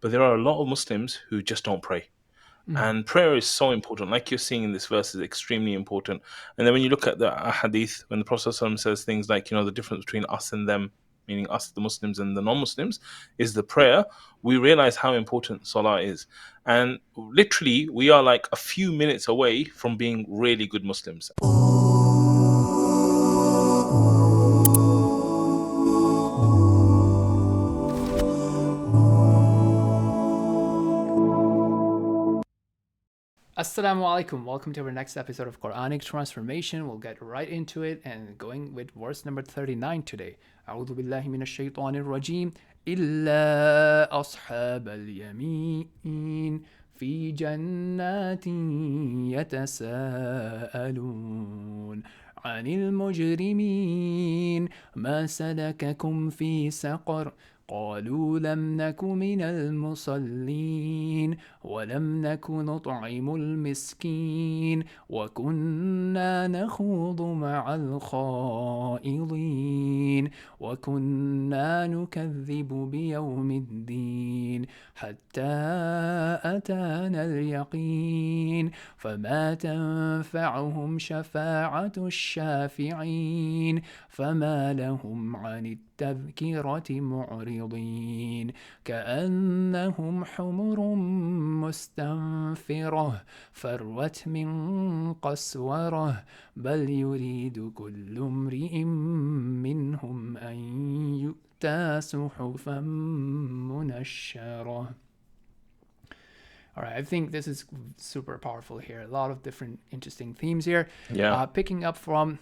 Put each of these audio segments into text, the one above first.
but there are a lot of Muslims who just don't pray. And prayer is so important, like you're seeing in this verse, is extremely important. And then when you look at the hadith, when the Prophet ﷺ says things like, the difference between us and them, meaning us, the Muslims, and the non-Muslims, is the prayer, we realize how important salah is. And literally, we are like a few minutes away from being really good Muslims. Assalamu alaikum. Welcome to our next episode of Quranic Transformation. We'll get right into it and going with verse number 39 today. أعوذ بالله من الشيطان الرجيم إلا أصحاب اليمين في جنات يتساءلون عن المجرمين ما سلككم في سقر قالوا لم نك من المصلين ولم نك نطعم المسكين وكنا نخوض مع الخائضين وكنا نكذب بيوم الدين حتى أتانا اليقين فما تنفعهم شفاعة الشافعين فما لهم عن التذكرة معرضين كأنهم حمر مستنفرة فروت من قسورة بل يريد كل امرئ منهم أن يؤتى صحفا منشرة. All right, I think this is super powerful here. A lot of different interesting themes here. Yeah. Picking up from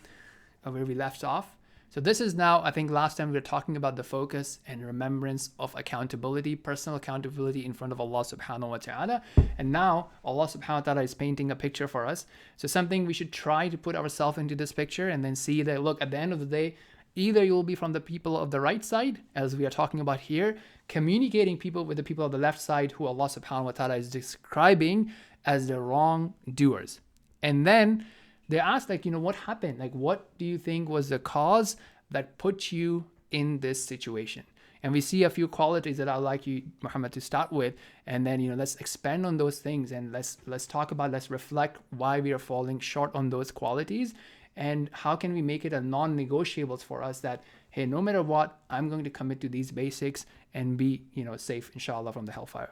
where we left off. So this is now, I think last time we were talking about the focus and remembrance of accountability, personal accountability in front of Allah subhanahu wa ta'ala. And now Allah subhanahu wa ta'ala is painting a picture for us. So something we should try to put ourselves into this picture and then see that, look, at the end of the day, either you'll be from the people of the right side, as we are talking about here, communicating people with the people of the left side who Allah subhanahu wa ta'ala is describing as the wrongdoers. And then they asked, what happened? What do you think was the cause that put you in this situation? And we see a few qualities that I'd like you, Muhammad, to start with. And then, let's expand on those things and let's talk about, let's reflect why we are falling short on those qualities and how can we make it a non-negotiables for us that, hey, no matter what, I'm going to commit to these basics and be, safe, inshallah, from the hellfire.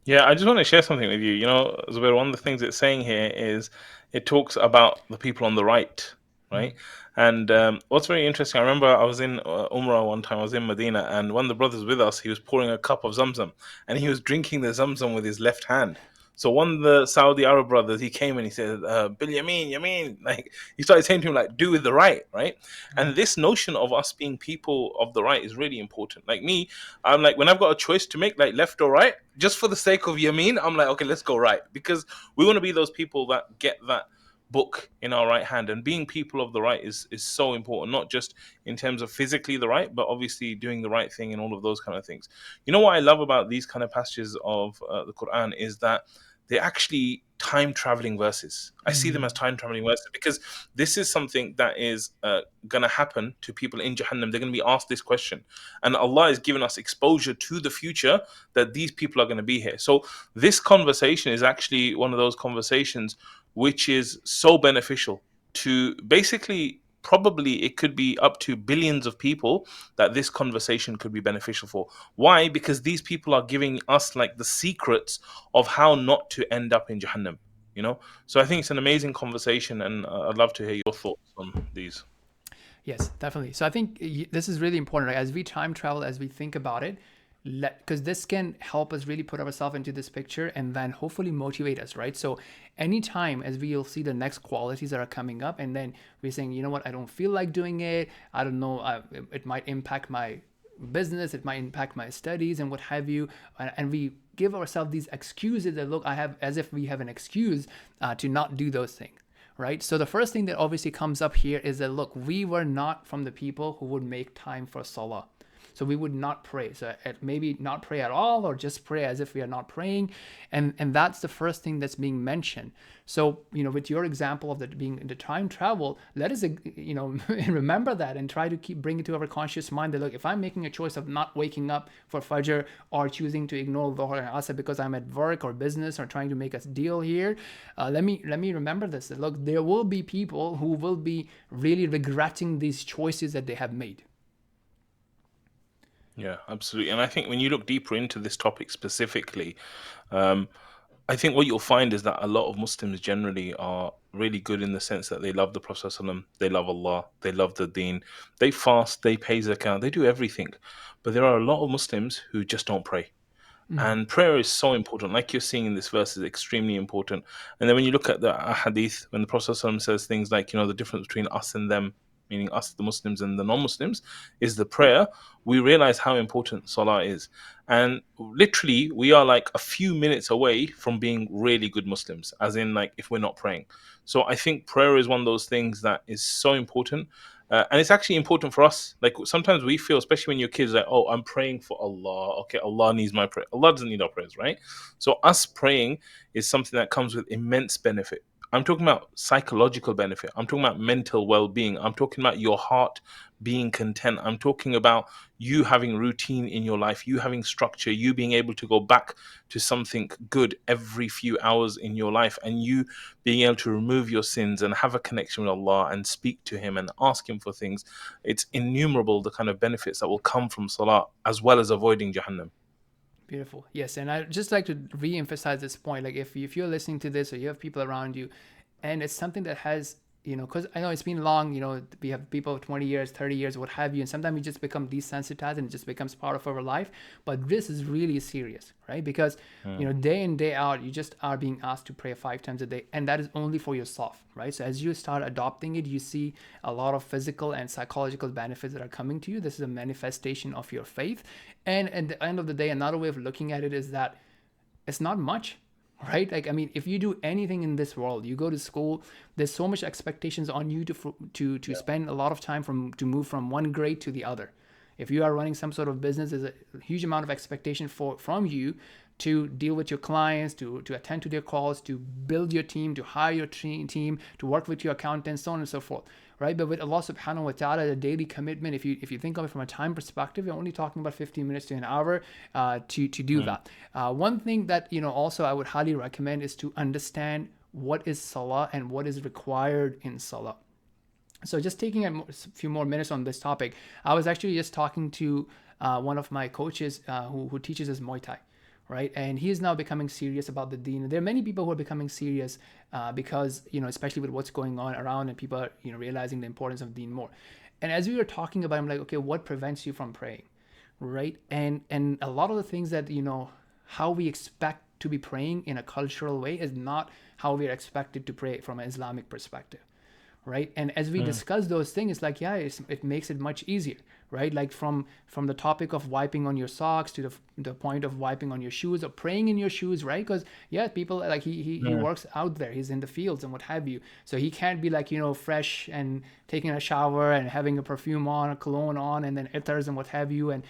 Yeah, I just want to share something with you. Zubair, one of the things it's saying here is it talks about the people on the right, right? And what's very interesting, I remember I was in Umrah one time, I was in Medina, and one of the brothers with us, he was pouring a cup of Zamzam, and he was drinking the Zamzam with his left hand. So one of the Saudi Arab brothers, he came and he said, Bil Yameen, like he started saying to him, like, do with the right, right? And this notion of us being people of the right is really important. Like me, I'm like, when I've got a choice to make, like left or right, just for the sake of Yameen, I'm like, okay, let's go right. Because we want to be those people that get that book in our right hand, and being people of the right is so important, not just in terms of physically the right, but obviously doing the right thing and all of those kind of things. What I love about these kind of passages of the Quran is that they're actually time traveling verses. I see them as time traveling verses because this is something that is going to happen to people in Jahannam. They're going to be asked this question, and Allah is giving us exposure to the future that these people are going to be here. So this conversation is actually one of those conversations which is so beneficial to basically, probably it could be up to billions of people that this conversation could be beneficial for. Why? Because these people are giving us like the secrets of how not to end up in Jahannam. So I think it's an amazing conversation, and I'd love to hear your thoughts on these. Yes, definitely. So I think this is really important, right? As we time travel, as we think about it, because this can help us really put ourselves into this picture and then hopefully motivate us, right? So anytime as we'll see the next qualities that are coming up, and then we're saying, you know what, I don't feel like doing it, I don't know, it might impact my business, it might impact my studies and what have you, and we give ourselves these excuses that, look, I have, as if we have an excuse to not do those things, right? So the first thing that obviously comes up here is that, look, we were not from the people who would make time for salah. So we would not pray. So maybe not pray at all, or just pray as if we are not praying. And that's the first thing that's being mentioned. So, with your example of that being the time travel, let us, remember that and try to bring it to our conscious mind that, look, if I'm making a choice of not waking up for Fajr, or choosing to ignore Dhuhr and Asr because I'm at work or business or trying to make a deal here, let me remember this. That, look, there will be people who will be really regretting these choices that they have made. Yeah, absolutely. And I think when you look deeper into this topic specifically, um, I think what you'll find is that a lot of Muslims generally are really good in the sense that they love the Prophet ﷺ, they love Allah, they love the Deen, they fast, they pay zakah, they do everything. But there are a lot of Muslims who just don't pray. And prayer is so important. Like you're seeing in this verse is extremely important. And then when you look at the hadith, when the Prophet ﷺ says things like, the difference between us and them, meaning us, the Muslims, and the non-Muslims, is the prayer, we realize how important salah is. And literally, we are like a few minutes away from being really good Muslims, as in, like, if we're not praying. So I think prayer is one of those things that is so important. And it's actually important for us. Like, sometimes we feel, especially when your kids, like, oh, I'm praying for Allah. Okay, Allah needs my prayer. Allah doesn't need our prayers, right? So us praying is something that comes with immense benefit. I'm talking about psychological benefit. I'm talking about mental well-being. I'm talking about your heart being content. I'm talking about you having routine in your life, you having structure, you being able to go back to something good every few hours in your life, and you being able to remove your sins and have a connection with Allah and speak to Him and ask Him for things. It's innumerable the kind of benefits that will come from Salah, as well as avoiding Jahannam. Beautiful. Yes, and I just like to re-emphasize this point. Like, if you're listening to this, or you have people around you, and it's something that has, because I know it's been long. We have people 20 years, 30 years, what have you, and sometimes we just become desensitized and it just becomes part of our life. But this is really serious, right? Because day in, day out, you just are being asked to pray 5 times a day, and that is only for yourself, right? So as you start adopting it, you see a lot of physical and psychological benefits that are coming to you. This is a manifestation of your faith. And at the end of the day, another way of looking at it is that it's not much, right? Like, I mean, if you do anything in this world, you go to school, there's so much expectations on you to spend a lot of time to move from one grade to the other. If you are running some sort of business, there's a huge amount of expectation from you to deal with your clients, to attend to their calls, to build your team, to hire your team, to work with your accountants, so on and so forth, right? But with Allah subhanahu wa ta'ala, the daily commitment, if you think of it from a time perspective, you're only talking about 15 minutes to an hour to do that. One thing that, also I would highly recommend is to understand what is salah and what is required in salah. So just taking a few more minutes on this topic, I was actually just talking to one of my coaches who teaches us Muay Thai, right? And he is now becoming serious about the deen. There are many people who are becoming serious because, especially with what's going on around, and people are, realizing the importance of deen more. And as we were talking about, I'm like, okay, what prevents you from praying, right? And a lot of the things that, how we expect to be praying in a cultural way is not how we are expected to pray from an Islamic perspective, right? And as we discuss those things, it's like, yeah, it makes it much easier, right? Like from the topic of wiping on your socks to the point of wiping on your shoes or praying in your shoes, right? Because people, like, he works out there, he's in the fields and what have you, so he can't be like, fresh and taking a shower and having a perfume on, a cologne on, and then ethers and what have you, and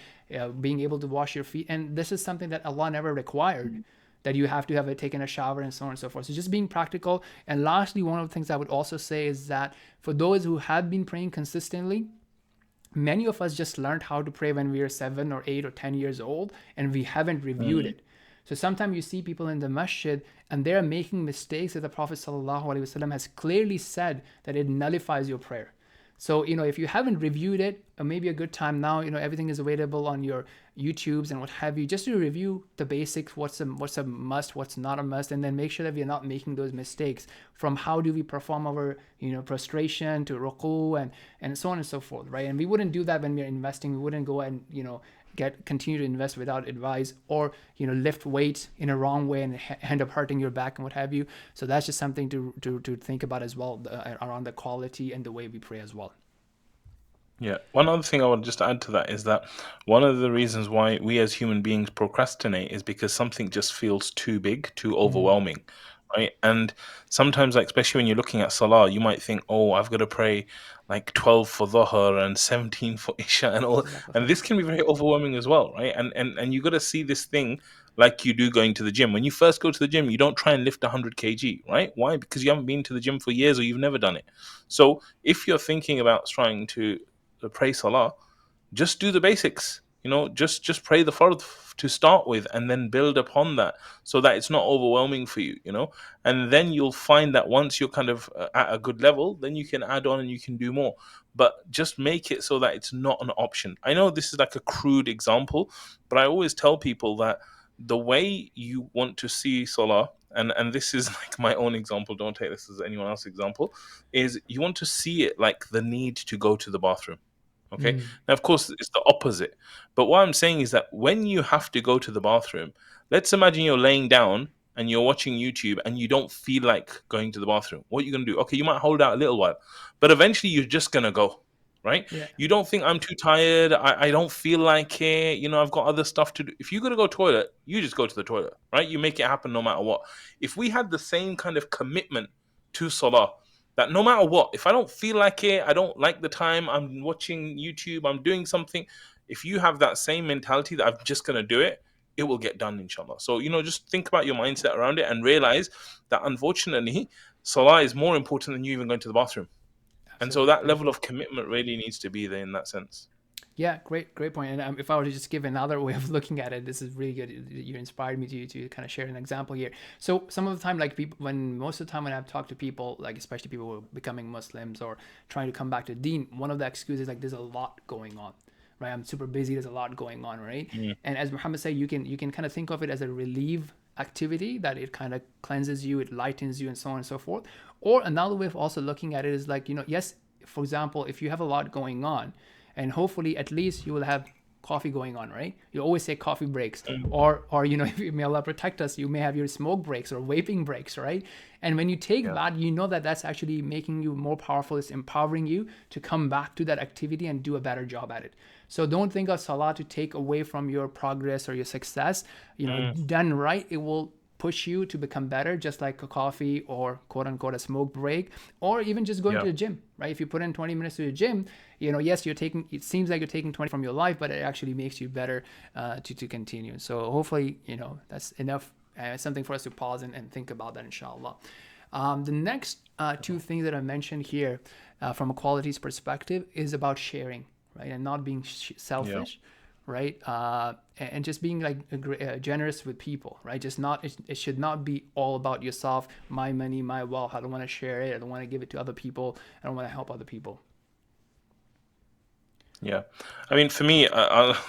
being able to wash your feet. And this is something that Allah never required, that you have to have taken a shower and so on and so forth. So just being practical. And lastly, one of the things I would also say is that for those who have been praying consistently, many of us just learned how to pray when we were 7 or 8 or 10 years old, and we haven't reviewed it. So sometimes you see people in the masjid and they're making mistakes that the Prophet ﷺ has clearly said that it nullifies your prayer. So, if you haven't reviewed it, maybe a good time now, everything is available on your YouTubes and what have you, just to review the basics, what's a must, what's not a must, and then make sure that we're not making those mistakes from how do we perform our, prostration to ruku and so on and so forth, right? And we wouldn't do that when we're investing. We wouldn't go and, continue to invest without advice, or lift weights in a wrong way and end up hurting your back and what have you. So that's just something to think about as well, around the quality and the way we pray as well. Yeah. One other thing I would just add to that is that one of the reasons why we as human beings procrastinate is because something just feels too big, too overwhelming, right? And sometimes, like especially when you're looking at Salah, you might think, oh, I've got to pray like 12 for Dhuhr and 17 for Isha and all, Jazakallah and khair. this can be very overwhelming as well, right? And you got to see this thing like you do going to the gym. When you first go to the gym, you don't try and lift 100 kg, right? Why? Because you haven't been to the gym for years or you've never done it. So if you're thinking about trying to pray Salah, just do the basics. Just pray the fard to start with, and then build upon that, so that it's not overwhelming for you. And then you'll find that once you're kind of at a good level, then you can add on and you can do more. But just make it so that it's not an option. I know this is like a crude example, but I always tell people that the way you want to see Salah, and this is like my own example, don't take this as anyone else's example, is you want to see it like the need to go to the bathroom. Okay. Mm. Now, of course, it's the opposite. But what I'm saying is that when you have to go to the bathroom, let's imagine you're laying down and you're watching YouTube and you don't feel like going to the bathroom. What are you going to do? Okay, you might hold out a little while, but eventually you're just going to go, right? Yeah. You don't think, I'm too tired. I don't feel like it. I've got other stuff to do. If you're going to go toilet, you just go to the toilet, right? You make it happen no matter what. If we had the same kind of commitment to Salah, that no matter what, if I don't feel like it, I don't like the time, I'm watching YouTube, I'm doing something. If you have that same mentality that I'm just going to do it, it will get done, inshallah. So, just think about your mindset around it and realize that unfortunately, Salah is more important than you even going to the bathroom. And so Absolutely that level beautiful. of commitment really needs to be there in that sense. Yeah, great point. And if I were to just give another way of looking at it, this is really good. You inspired me to kind of share an example here. So some of the time, like people, most of the time when I've talked to people, like especially people who are becoming Muslims or trying to come back to Deen, one of the excuses is like there's a lot going on, right? I'm super busy. There's a lot going on, right? Mm. And as Muhammad said, you can kind of think of it as a relief activity that it kind of cleanses you, it lightens you, and so on and so forth. Or another way of also looking at it is like, yes, for example, if you have a lot going on, and hopefully at least you will have coffee going on, right? You always say coffee breaks, or if may Allah protect us, you may have your smoke breaks or vaping breaks, right? And when you take Yeah. that, that that's actually making you more powerful. It's empowering you to come back to that activity and do a better job at it. So don't think of Salah to take away from your progress or your success. Mm. Done right, it will push you to become better, just like a coffee or quote unquote a smoke break, or even just going Yeah. to the gym, right? If you put in 20 minutes to the gym, yes, it seems like you're taking 20 from your life, but it actually makes you better to continue. So hopefully, that's enough, something for us to pause and think about that, inshallah. The next two things that I mentioned here from a qualities perspective is about sharing, right? And not being Yeah. selfish, right? And just being like generous with people, right? Just not, it should not be all about yourself, my money, my wealth. I don't want to share it. I don't want to give it to other people. I don't want to help other people. Yeah, I mean, for me,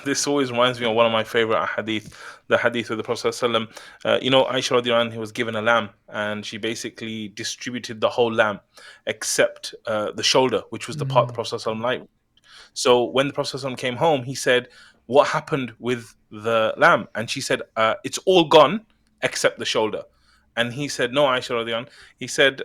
this always reminds me of one of my favorite hadith, the hadith of the Prophet ﷺ. Aisha radiallahu anha was given a lamb, and she basically distributed the whole lamb, except the shoulder, which was the part the Mm. Prophet ﷺ liked. So when the Prophet ﷺ came home, he said, "What happened with the lamb?" And she said, "It's all gone except the shoulder." And he said, "No, Aisha radiallahu anha." He said,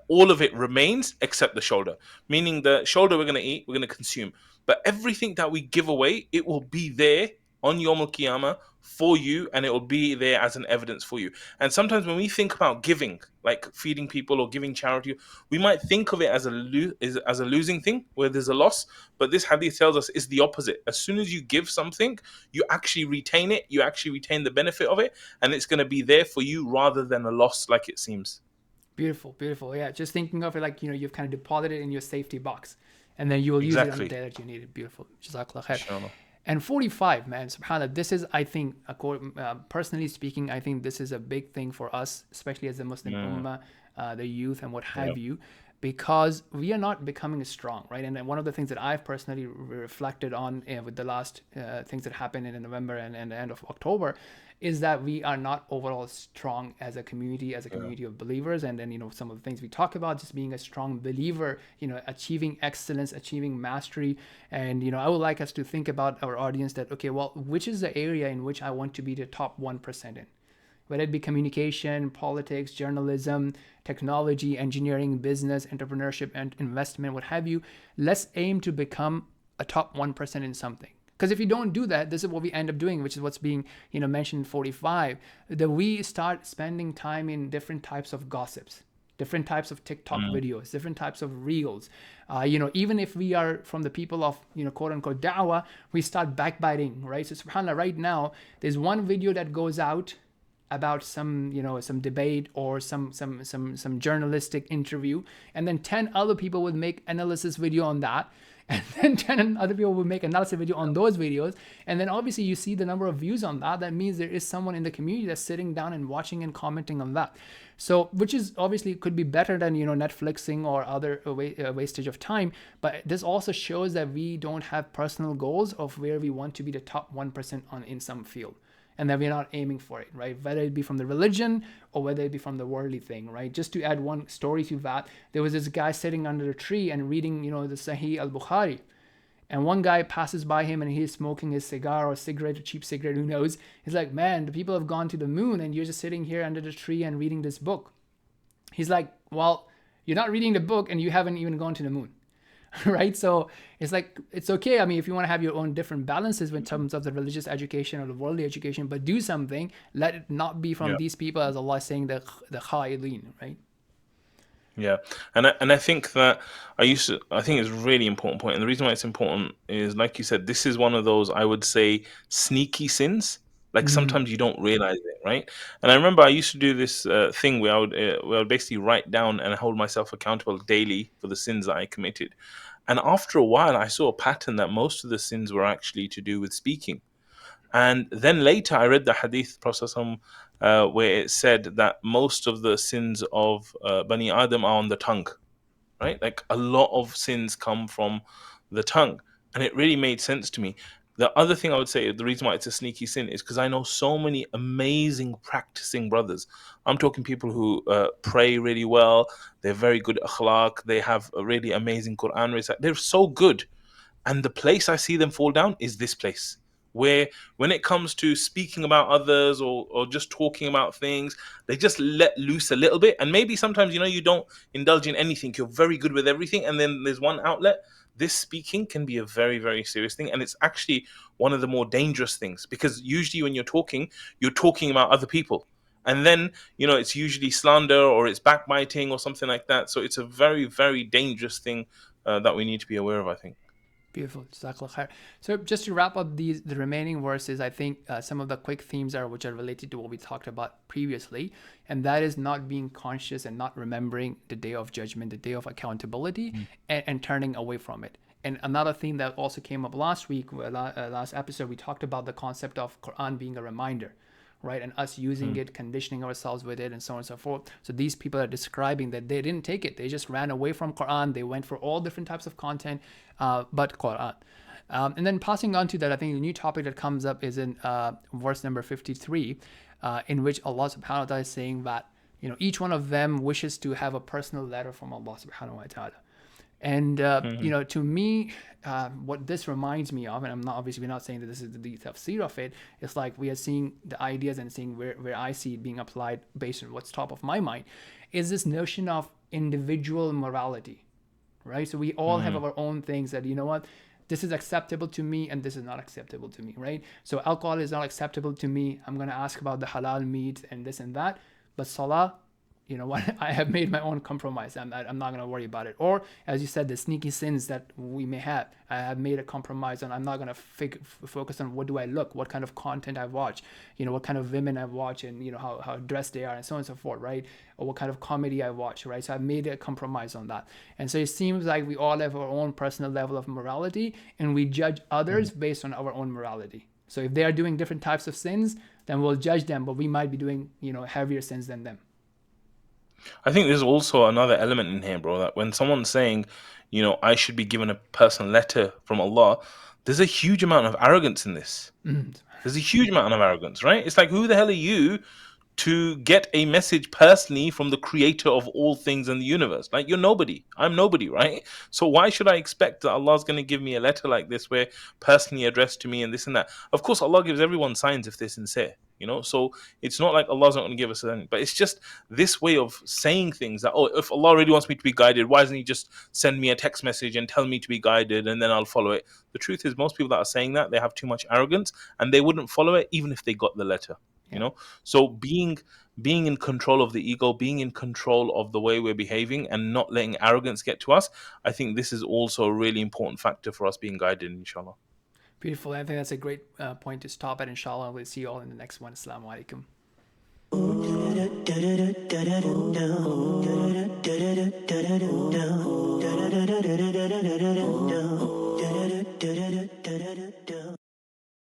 "All of it remains except the shoulder." Meaning the shoulder we're going to eat, we're going to consume. But everything that we give away, it will be there on Yom Al Qiyamah for you, and it will be there as an evidence for you. And sometimes when we think about giving, like feeding people or giving charity, we might think of it as as a losing thing where there's a loss. But this hadith tells us it's the opposite. As soon as you give something, you actually retain it, you actually retain the benefit of it, and it's going to be there for you rather than a loss like it seems. Beautiful, beautiful. Yeah, just thinking of it like, you've kind of deposited it in your safety box, and then you will use it on the Exactly. day that you need it. Beautiful. JazakAllahu khair. Inshallah. And 45, man, subhanAllah, this is, I think, personally speaking, I think this is a big thing for us, especially as the Muslim Mm. Ummah, the youth and what Yeah. have you, because we are not becoming strong, right? And then one of the things that I've personally reflected on with the last things that happened in November and the end of October is that we are not overall strong as a community, Yeah. of believers. And then, some of the things we talk about, just being a strong believer, achieving excellence, achieving mastery. And, I would like us to think about our audience that, okay, well, which is the area in which I want to be the top 1% in? Whether it be communication, politics, journalism, technology, engineering, business, entrepreneurship, and investment, what have you. Let's aim to become a top 1% in something, Because if you don't do that, this is what we end up doing, which is what's being, mentioned in 45, that we start spending time in different types of gossips, different types of TikTok videos, different types of reels. Even if we are from the people of, quote unquote da'wah, we start backbiting, right? So subhanAllah, right now, there's one video that goes out about some debate or some journalistic interview, and then 10 other people would make analysis video on that, and then 10 other people would make analysis video on those videos, and then obviously you see the number of views on that. That means there is someone in the community that's sitting down and watching and commenting on that. So, which is obviously could be better than Netflixing or other wastage of time, but this also shows that we don't have personal goals of where we want to be the top 1% in some field, and that we're not aiming for it, right? Whether it be from the religion or whether it be from the worldly thing, right? Just to add one story to that, there was this guy sitting under a tree and reading, the Sahih al-Bukhari. And one guy passes by him and he's smoking his cigar or cigarette, or cheap cigarette, who knows. He's like, man, the people have gone to the moon and you're just sitting here under the tree and reading this book. He's like, well, you're not reading the book and you haven't even gone to the moon. Right? So it's like, it's okay. I mean, if you want to have your own different balances in terms of the religious education or the worldly education, but do something, let it not be from these people, as Allah is saying, the khair, right? Yeah, and I think that I think it's a really important point, and the reason why it's important is, like you said, this is one of those, I would say, sneaky sins. Like sometimes you don't realize it, right? And I remember I used to do this thing where I would basically write down and hold myself accountable daily for the sins that I committed. And after a while, I saw a pattern that most of the sins were actually to do with speaking. And then later, I read the hadith process where it said that most of the sins of Bani Adam are on the tongue, right? Like a lot of sins come from the tongue. And it really made sense to me. The other thing I would say, the reason why it's a sneaky sin is because I know so many amazing practicing brothers. I'm talking people who pray really well. They're very good at akhlaq. They have a really amazing Quran recite. They're so good. And the place I see them fall down is this place, where when it comes to speaking about others or just talking about things, they just let loose a little bit. And maybe sometimes, you don't indulge in anything. You're very good with everything. And then there's one outlet. This speaking can be a very, very serious thing. And it's actually one of the more dangerous things, because usually when you're talking about other people. And then, it's usually slander or it's backbiting or something like that. So it's a very, very dangerous thing that we need to be aware of, I think. Beautiful. JazakAllahu khair. So just to wrap up the remaining verses, I think some of the quick themes which are related to what we talked about previously, and that is not being conscious and not remembering the day of judgment, the day of accountability, and turning away from it. And another theme that also came up last week, last episode, we talked about the concept of Quran being a reminder, right? And us using it, conditioning ourselves with it, and so on and so forth. So these people are describing that they didn't take it. They just ran away from Quran. They went for all different types of content, but Quran. And then passing on to that, I think the new topic that comes up is in verse number 53, in which Allah subhanahu wa ta'ala is saying that, each one of them wishes to have a personal letter from Allah subhanahu wa ta'ala. And, to me, what this reminds me of, and I'm not, obviously we're not saying that this is the tafsir of it, it's like we are seeing the ideas and seeing where I see it being applied based on what's top of my mind, is this notion of individual morality, right? So we all have our own things that, this is acceptable to me and this is not acceptable to me, right? So alcohol is not acceptable to me. I'm going to ask about the halal meat and this and that. But salah, I have made my own compromise. I'm not going to worry about it. Or, as you said, the sneaky sins that we may have, I have made a compromise on. I'm not going to focus on what do I look, what kind of content I watch, what kind of women I watch, and how dressed they are, and so on and so forth, right? Or what kind of comedy I watch, right? So I've made a compromise on that. And so it seems like we all have our own personal level of morality, and we judge others based on our own morality. So if they are doing different types of sins, then we'll judge them, but we might be doing heavier sins than them. I think there's also another element in here, bro, that when someone's saying, I should be given a personal letter from Allah, there's a huge amount of arrogance in this. There's a huge amount of arrogance, right? It's like, who the hell are you to get a message personally from the creator of all things in the universe? Like, you're nobody. I'm nobody, right? So why should I expect that Allah's going to give me a letter like this where personally addressed to me and this and that? Of course, Allah gives everyone signs if they're sincere. you know. So it's not like Allah's not going to give us anything, but it's just this way of saying things that, oh, if Allah really wants me to be guided, why doesn't He just send me a text message and tell me to be guided, and then I'll follow it? The truth is, most people that are saying that, they have too much arrogance, and they wouldn't follow it even if they got the letter, you know. So being in control of the ego, being in control of the way we're behaving, and not letting arrogance get to us, I think this is also a really important factor for us being guided, inshallah. Beautiful. I think that's a great point to stop at, inshallah. We'll see you all in the next one. Assalamu alaikum.